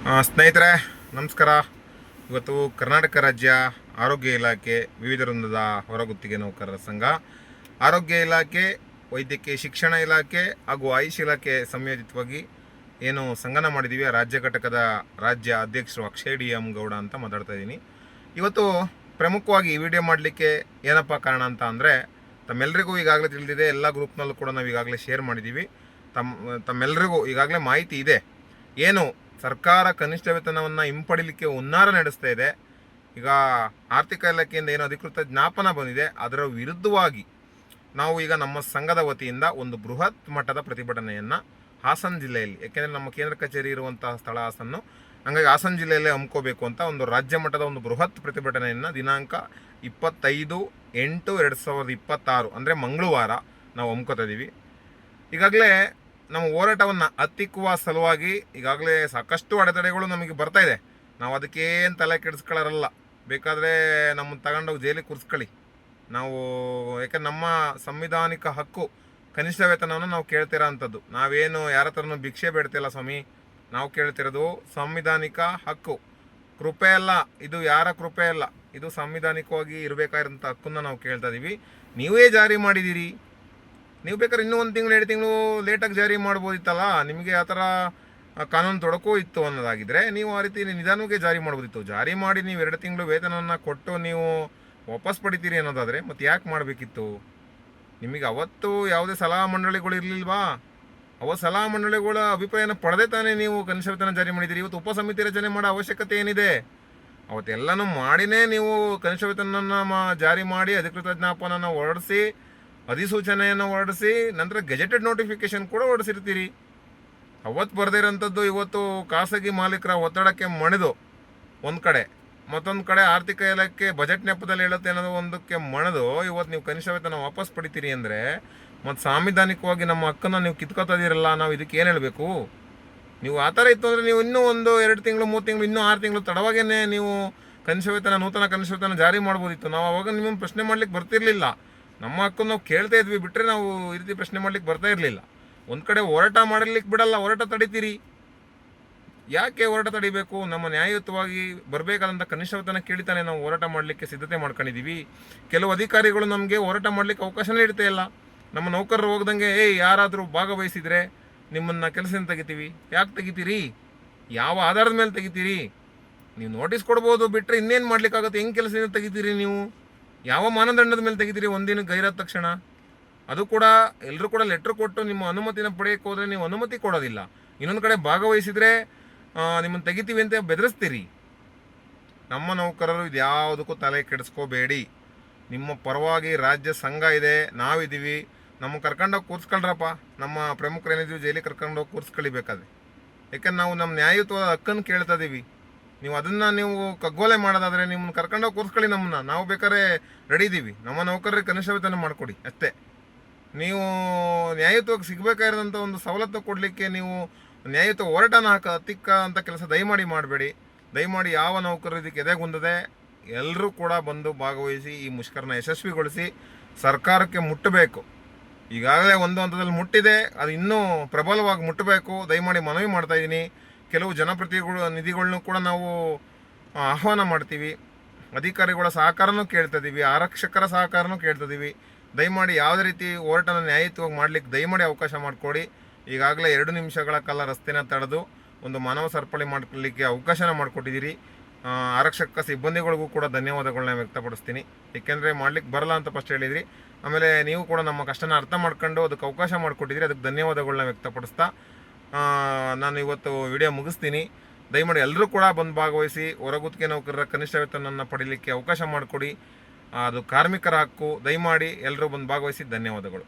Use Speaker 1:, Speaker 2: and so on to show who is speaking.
Speaker 1: ಸ್ನೇಹಿತರೆ ನಮಸ್ಕಾರ. ಇವತ್ತು ಕರ್ನಾಟಕ ರಾಜ್ಯ ಆರೋಗ್ಯ ಇಲಾಖೆ ವಿವಿಧ ವೃಂದದ ಹೊರಗುತ್ತಿಗೆ ನೌಕರರ ಸಂಘ, ಆರೋಗ್ಯ ಇಲಾಖೆ, ವೈದ್ಯಕೀಯ ಶಿಕ್ಷಣ ಇಲಾಖೆ ಹಾಗೂ ಆಯುಷ್ ಇಲಾಖೆ ಸಂಯೋಜಿತವಾಗಿ ಏನು ಸಂಗನ ಮಾಡಿದ್ದೀವಿ. ರಾಜ್ಯ ಘಟಕದ ರಾಜ್ಯ ಅಧ್ಯಕ್ಷರು ಅಕ್ಷಯ್ ಡಿ ಎಂ ಗೌಡ ಅಂತ ಮಾತಾಡ್ತಾ ಇದ್ದೀನಿ. ಇವತ್ತು ಪ್ರಮುಖವಾಗಿ ಈ ವಿಡಿಯೋ ಮಾಡಲಿಕ್ಕೆ ಏನಪ್ಪ ಕಾರಣ ಅಂತ ಅಂದರೆ, ತಮ್ಮೆಲ್ಲರಿಗೂ ಈಗಾಗಲೇ ತಿಳಿದಿದೆ, ಎಲ್ಲ ಗ್ರೂಪ್ನಲ್ಲೂ ಕೂಡ ನಾವು ಈಗಾಗಲೇ ಶೇರ್ ಮಾಡಿದ್ದೀವಿ. ತಮ್ಮೆಲ್ಲರಿಗೂ ಈಗಾಗಲೇ ಮಾಹಿತಿ ಇದೆ. ಏನು ಸರ್ಕಾರ ಕನಿಷ್ಠ ವೇತನವನ್ನು ಹಿಂಪಡಿಲಿಕ್ಕೆ ಹುನ್ನಾರ ನಡೆಸ್ತಾ ಇದೆ. ಈಗ ಆರ್ಥಿಕ ಇಲಾಖೆಯಿಂದ ಏನು ಅಧಿಕೃತ ಜ್ಞಾಪನ ಬಂದಿದೆ, ಅದರ ವಿರುದ್ಧವಾಗಿ ನಾವು ಈಗ ನಮ್ಮ ಸಂಘದ ವತಿಯಿಂದ ಒಂದು ಬೃಹತ್ ಮಟ್ಟದ ಪ್ರತಿಭಟನೆಯನ್ನು ಹಾಸನ ಜಿಲ್ಲೆಯಲ್ಲಿ, ಯಾಕೆಂದರೆ ನಮ್ಮ ಕೇಂದ್ರ ಕಚೇರಿ ಇರುವಂತಹ ಸ್ಥಳ ಹಾಸನ್ನು, ಹಾಗಾಗಿ ಹಾಸನ ಜಿಲ್ಲೆಯಲ್ಲೇ ಹಮ್ಮಿಕೋಬೇಕು ಅಂತ ಒಂದು ರಾಜ್ಯ ಮಟ್ಟದ ಒಂದು ಬೃಹತ್ ಪ್ರತಿಭಟನೆಯನ್ನು ದಿನಾಂಕ 25/8/2026 ಅಂದರೆ ಮಂಗಳವಾರ ನಾವು ಹಮ್ಮಿಕೋತಾ ಇದ್ದೀವಿ. ಈಗಾಗಲೇ ನಮ್ಮ ಹೋರಾಟವನ್ನು ಹತ್ತಿಕ್ಕುವ ಸಲುವಾಗಿ ಈಗಾಗಲೇ ಸಾಕಷ್ಟು ಅಡೆತಡೆಗಳು ನಮಗೆ ಬರ್ತಾ ಇದೆ. ನಾವು ಅದಕ್ಕೇನು ತಲೆ ಕೆಡಿಸ್ಕೊಳ್ಳೋರಲ್ಲ. ಬೇಕಾದರೆ ನಮ್ಮನ್ನು ತಗೊಂಡೋಗಿ ಜೈಲಿಗೆ ಕೂರಿಸ್ಕೊಳ್ಳಿ. ನಾವು ಯಾಕಂದ್ರೆ ನಮ್ಮ ಸಂವಿಧಾನಿಕ ಹಕ್ಕು ಕನಿಷ್ಠ ವೇತನವನ್ನು ನಾವು ಕೇಳ್ತಿರೋ ಅಂಥದ್ದು. ನಾವೇನು ಯಾರ ಹತ್ರನೂ ಭಿಕ್ಷೆ ಬೇಡ್ತಿಲ್ಲ ಸ್ವಾಮಿ. ನಾವು ಕೇಳ್ತಿರೋದು ಸಂವಿಧಾನಿಕ ಹಕ್ಕು. ಕೃಪೆ ಅಲ್ಲ ಇದು, ಯಾರ ಕೃಪೆ ಅಲ್ಲ, ಇದು ಸಂವಿಧಾನಿಕವಾಗಿ ಇರಬೇಕಾಗಿರೋಂಥ ಹಕ್ಕನ್ನು ನಾವು ಕೇಳ್ತಾ ಇದ್ದೀವಿ. ನೀವೇ ಜಾರಿ ಮಾಡಿದ್ದೀರಿ. ನೀವು ಬೇಕಾದ್ರೆ ಇನ್ನೂ 1 ತಿಂಗಳು 2 ತಿಂಗಳು ಲೇಟಾಗಿ ಜಾರಿ ಮಾಡ್ಬೋದಿತ್ತಲ್ಲ. ನಿಮಗೆ ಆ ಥರ ಕಾನೂನು ತೊಡಕು ಇತ್ತು ಅನ್ನೋದಾಗಿದ್ದರೆ ನೀವು ಆ ರೀತಿ ನಿಧಾನವಾಗಿ ಜಾರಿ ಮಾಡ್ಬೋದಿತ್ತು. ಜಾರಿ ಮಾಡಿ ನೀವು 2 ತಿಂಗಳು ವೇತನವನ್ನು ಕೊಟ್ಟು ನೀವು ವಾಪಸ್ ಪಡಿತೀರಿ ಅನ್ನೋದಾದರೆ ಮತ್ತೆ ಯಾಕೆ ಮಾಡಬೇಕಿತ್ತು? ನಿಮಗೆ ಅವತ್ತು ಯಾವುದೇ ಸಲಹಾ ಮಂಡಳಿಗಳು ಇರಲಿಲ್ವಾ? ಸಲಹಾ ಮಂಡಳಿಗಳ ಅಭಿಪ್ರಾಯನ ಪಡೆದೇ ತಾನೇ ನೀವು ಕನಿಷ್ಠ ವೇತನ ಜಾರಿ ಮಾಡಿದ್ದೀರಿ. ಇವತ್ತು ಉಪಸಮಿತಿ ರಚನೆ ಮಾಡೋ ಅವಶ್ಯಕತೆ ಏನಿದೆ? ಅವತ್ತೆಲ್ಲನೂ ಮಾಡಿನೇ ನೀವು ಕನಿಷ್ಠ ವೇತನವನ್ನು ಜಾರಿ ಮಾಡಿ ಅಧಿಕೃತ ಜ್ಞಾಪನನ ಹೊರಡಿಸಿ, ಅಧಿಸೂಚನೆಯನ್ನು ಹೊರಡಿಸಿ, ನಂತರ ಗೆಜೆಟೆಡ್ ನೋಟಿಫಿಕೇಶನ್ ಕೂಡ ಹೊರಡಿಸಿರ್ತೀರಿ. ಅವತ್ತು ಬರೆದಿರೋಂಥದ್ದು ಇವತ್ತು ಖಾಸಗಿ ಮಾಲೀಕರ ಒತ್ತಡಕ್ಕೆ ಮಣಿದು ಒಂದು ಕಡೆ, ಮತ್ತೊಂದು ಕಡೆ ಆರ್ಥಿಕ ಇಲಾಖೆ ಬಜೆಟ್ ನೆಪದಲ್ಲಿ ಹೇಳುತ್ತೆ ಅನ್ನೋದು ಒಂದಕ್ಕೆ ಮಣಿದು ಇವತ್ತು ನೀವು ಕನಿಷ್ಠ ವೇತನ ವಾಪಸ್ ಪಡಿತೀರಿ ಅಂದರೆ, ಮತ್ತು ಸಾಂವಿಧಾನಿಕವಾಗಿ ನಮ್ಮ ಹಕ್ಕನ್ನು ನೀವು ಕಿತ್ಕೋತಾ ಇದ್ದೀರಲ್ಲ. ನಾವು ಇದಕ್ಕೆ ಏನು ಹೇಳಬೇಕು? ನೀವು ಆ ಥರ ಇತ್ತು ಅಂದರೆ ನೀವು ಇನ್ನೂ 2 ತಿಂಗಳು 3 ತಿಂಗಳು ಇನ್ನೂ 6 ತಿಂಗಳು ತಡವಾಗೇ ನೀವು ಕನಿಷ್ಠ ವೇತನ, ನೂತನ ಕನಿಷ್ಠ ವೇತನ ಜಾರಿ ಮಾಡ್ಬೋದಿತ್ತು. ನಾವು ಅವಾಗ ನಿಮ್ಮನ್ನು ಪ್ರಶ್ನೆ ಮಾಡ್ಲಿಕ್ಕೆ ಬರ್ತಿರ್ಲಿಲ್ಲ. ನಮ್ಮ ಹಕ್ಕನ್ನು ನಾವು ಕೇಳ್ತಾ ಇದ್ವಿ, ಬಿಟ್ಟರೆ ನಾವು ಈ ರೀತಿ ಪ್ರಶ್ನೆ ಮಾಡ್ಲಿಕ್ಕೆ ಬರ್ತಾ ಇರಲಿಲ್ಲ. ಒಂದು ಕಡೆ ಹೋರಾಟ ಮಾಡಲಿಕ್ಕೆ ಬಿಡಲ್ಲ, ಹೋರಾಟ ತಡಿತೀರಿ. ಯಾಕೆ ಹೋರಾಟ ತಡಿಬೇಕು? ನಮ್ಮ ನ್ಯಾಯಯುತವಾಗಿ ಬರಬೇಕಾದಂಥ ಕನಿಷ್ಠ ವೇತನ ಕೇಳಿತಾನೆ ನಾವು ಹೋರಾಟ ಮಾಡಲಿಕ್ಕೆ ಸಿದ್ಧತೆ ಮಾಡ್ಕೊಂಡಿದ್ದೀವಿ. ಕೆಲವು ಅಧಿಕಾರಿಗಳು ನಮಗೆ ಹೋರಾಟ ಮಾಡಲಿಕ್ಕೆ ಅವಕಾಶನೇ ಇಡ್ತಾ ಇಲ್ಲ. ನಮ್ಮ ನೌಕರರು ಹೋಗ್ದಂಗೆ ಯಾರಾದರೂ ಭಾಗವಹಿಸಿದರೆ ನಿಮ್ಮನ್ನು ಕೆಲಸದಿಂದ ತೆಗಿತೀವಿ. ಯಾಕೆ ತೆಗಿತೀರಿ? ಯಾವ ಆಧಾರದ ಮೇಲೆ ತೆಗಿತೀರಿ? ನೀವು ನೋಟಿಸ್ ಕೊಡ್ಬೋದು, ಬಿಟ್ಟರೆ ಇನ್ನೇನು ಮಾಡಲಿಕ್ಕಾಗುತ್ತೆ? ಹೆಂಗೆ ಕೆಲಸದಿಂದ ತೆಗಿತೀರಿ ನೀವು? ಯಾವ ಮಾನದಂಡದ ಮೇಲೆ ತೆಗಿತೀರಿ? ಒಂದಿನ ಗೈರಾದ ತಕ್ಷಣ ಅದು ಕೂಡ ಎಲ್ಲರೂ ಕೂಡ ಲೆಟ್ರ್ ಕೊಟ್ಟು ನಿಮ್ಮ ಅನುಮತಿನ ಪಡೆಯೋಕ್ಕೆ ಹೋದರೆ ನೀವು ಅನುಮತಿ ಕೊಡೋದಿಲ್ಲ. ಇನ್ನೊಂದು ಕಡೆ ಭಾಗವಹಿಸಿದರೆ ನಿಮ್ಮನ್ನು ತೆಗಿತೀವಿ ಅಂತ ಬೆದರಿಸ್ತೀರಿ. ನಮ್ಮ ನೌಕರರು ಇದು ಯಾವುದಕ್ಕೂ ತಲೆ ಕೆಡಿಸ್ಕೋಬೇಡಿ. ನಿಮ್ಮ ಪರವಾಗಿ ರಾಜ್ಯ ಸಂಘ ಇದೆ, ನಾವಿದ್ದೀವಿ. ನಮ್ಮ ಕರ್ಕೊಂಡೋಗಿ ಕೂರಿಸ್ಕೊಳ್ರಪ್ಪ. ನಮ್ಮ ಪ್ರಮುಖರೇನಿದ್ದೀವಿ ಜೈಲಿಗೆ ಕರ್ಕೊಂಡೋಗಿ ಕೂರಿಸ್ಕೊಳಿಬೇಕಾದ್ರೆ. ಯಾಕಂದ್ರೆ ನಾವು ನಮ್ಮ ನ್ಯಾಯಯುತವಾದ ಹಕ್ಕನ್ನು ಕೇಳ್ತಾ ಇದ್ದೀವಿ. ನೀವು ಅದನ್ನು ನೀವು ಕಗ್ಗೋಲೆ ಮಾಡೋದಾದರೆ ನಿಮ್ಮನ್ನು ಕರ್ಕೊಂಡೋಗಿ ಕೂರಿಸ್ಕೊಳ್ಳಿ. ನಾವು ಬೇಕಾದ್ರೆ ರೆಡಿ ಇದ್ದೀವಿ. ನಮ್ಮ ನೌಕರರಿಗೆ ಕನಿಷ್ಠ ವೇತನ ಮಾಡಿಕೊಡಿ ಅಷ್ಟೇ. ನೀವು ನ್ಯಾಯಯುತವಾಗಿ ಸಿಗಬೇಕಾಗಿರೋಂಥ ಒಂದು ಸವಲತ್ತು ಕೊಡಲಿಕ್ಕೆ ನೀವು ನ್ಯಾಯಯುತ ಹೋರಾಟನ ಹತ್ತಿಕ್ಕ ಅಂತ ಕೆಲಸ ದಯಮಾಡಿ ಮಾಡಬೇಡಿ. ದಯಮಾಡಿ ಯಾವ ನೌಕರರು ಇದಕ್ಕೆ ಎದೆಗುಂದದೆ ಎಲ್ಲರೂ ಕೂಡ ಬಂದು ಭಾಗವಹಿಸಿ ಈ ಮುಷ್ಕರನ ಯಶಸ್ವಿಗೊಳಿಸಿ ಸರ್ಕಾರಕ್ಕೆ ಮುಟ್ಟಬೇಕು. ಈಗಾಗಲೇ ಒಂದು ಹಂತದಲ್ಲಿ ಮುಟ್ಟಿದೆ, ಅದು ಇನ್ನೂ ಪ್ರಬಲವಾಗಿ ಮುಟ್ಟಬೇಕು. ದಯಮಾಡಿ ಮನವಿ ಮಾಡ್ತಾಯಿದ್ದೀನಿ. ಕೆಲವು ನಿಧಿಗಳನ್ನೂ ಕೂಡ ನಾವು ಆಹ್ವಾನ ಮಾಡ್ತೀವಿ. ಅಧಿಕಾರಿಗಳ ಸಹಕಾರನೂ ಕೇಳ್ತಾ ಇದ್ದೀವಿ, ಆರಕ್ಷಕರ ಸಹಕಾರನೂ ಕೇಳ್ತಾ ಇದ್ದೀವಿ. ದಯಮಾಡಿ ಯಾವುದೇ ರೀತಿ ಹೋರಾಟನ ನ್ಯಾಯಯುತವಾಗಿ ಮಾಡಲಿಕ್ಕೆ ದಯಮಾಡಿ ಅವಕಾಶ ಮಾಡಿಕೊಡಿ. ಈಗಾಗಲೇ 2 ನಿಮಿಷಗಳ ಕಾಲ ರಸ್ತೆನ ತಡೆದು ಒಂದು ಮಾನವ ಸರಪಳಿ ಮಾಡಲಿಕ್ಕೆ ಅವಕಾಶನ ಮಾಡಿಕೊಟ್ಟಿದ್ದೀರಿ. ಆರಕ್ಷಕ ಸಿಬ್ಬಂದಿಗಳಿಗೂ ಕೂಡ ಧನ್ಯವಾದಗಳನ್ನ ವ್ಯಕ್ತಪಡಿಸ್ತೀನಿ. ಏಕೆಂದರೆ ಮಾಡಲಿಕ್ಕೆ ಬರಲ್ಲ ಅಂತ ಫಸ್ಟ್ ಹೇಳಿದ್ರಿ, ಆಮೇಲೆ ನೀವು ಕೂಡ ನಮ್ಮ ಕಷ್ಟನ ಅರ್ಥ ಮಾಡ್ಕೊಂಡು ಅದಕ್ಕೆ ಅವಕಾಶ ಮಾಡಿಕೊಟ್ಟಿದ್ದೀರಿ. ಅದಕ್ಕೆ ಧನ್ಯವಾದಗಳನ್ನ ವ್ಯಕ್ತಪಡಿಸ್ತಾ ನಾನು ಇವತ್ತು ವಿಡಿಯೋ ಮುಗಿಸ್ತೀನಿ. ದಯಮಾಡಿ ಎಲ್ಲರೂ ಕೂಡ ಬಂದು ಭಾಗವಹಿಸಿ ಹೊರಗುತ್ತಿಗೆ ನೌಕರರ ಕನಿಷ್ಠ ವೇತನವನ್ನು ಪಡೀಲಿಕ್ಕೆ ಅವಕಾಶ ಮಾಡಿಕೊಡಿ. ಅದು ಕಾರ್ಮಿಕರ ಹಕ್ಕು. ದಯಮಾಡಿ ಎಲ್ಲರೂ ಬಂದು ಭಾಗವಹಿಸಿ. ಧನ್ಯವಾದಗಳು.